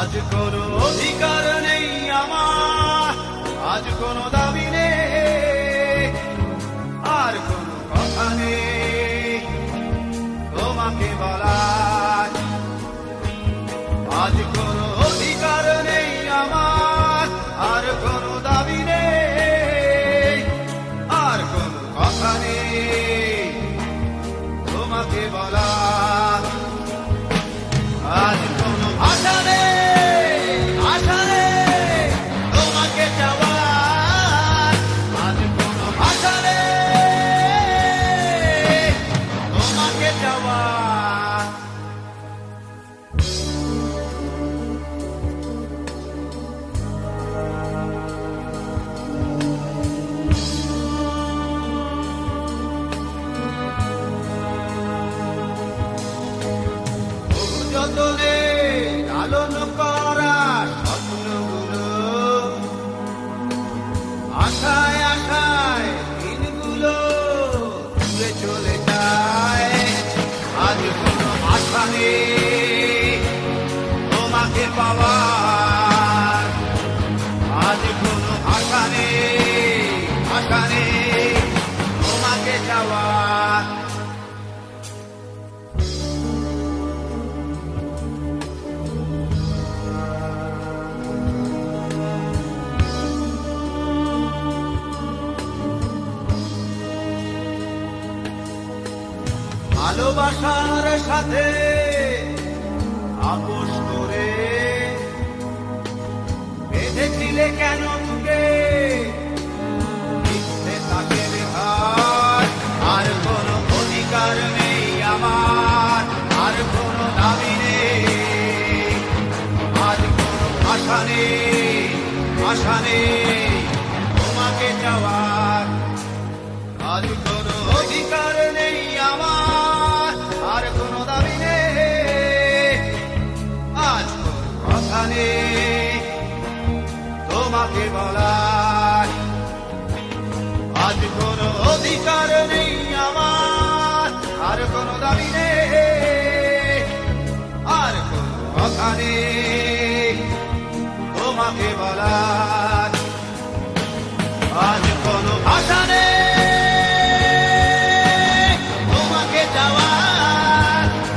আজ কোনো অধিকার নেই আমার, আজ কোনো দাবি নেই, আর কোনো কথা নেই তোমাকে বলার। আজ কোনো অধিকার নেই আমার, আর কোনো দাবি নেই, আর কোনো কথা নেই তোমাকে বলার। আজ কোনো আশা নেই, আশা নেই তোমাকে চাওয়ার। আজ কোনো আশা নেই তোমাকে চাওয়ার। যতনে লালন করা স্বপ্নগুলো, আশায় আশায় দিনগুলো দূরে চলে যায়। আজ কোনো আশা নেই তোমাকে পাওয়ার। আজ কোনো আশা নেই, আশা নেই তোমাকে চাওয়ার। ভালোবাসার সাথে আপোষ করে বেঁধেছিলে কেন তোকে মিথ্যে তাকে রেখার। আর কোনো অধিকার নেই আমার, আর কোনো দাবি নেই, আজ কোনো আশা নেই, আশা নেই তোমাকে চাওয়ার। আজ কোনো অধিকার নেই আমার, আর কোনো দাবি নেই, আজ কোনো কথা নেই তোমাকে বলার। আজ কোনো অধিকার নেই আমার, আর কোনো দাবি নেই, আর কোনো কথা নেই তোমাকে বলার। আজ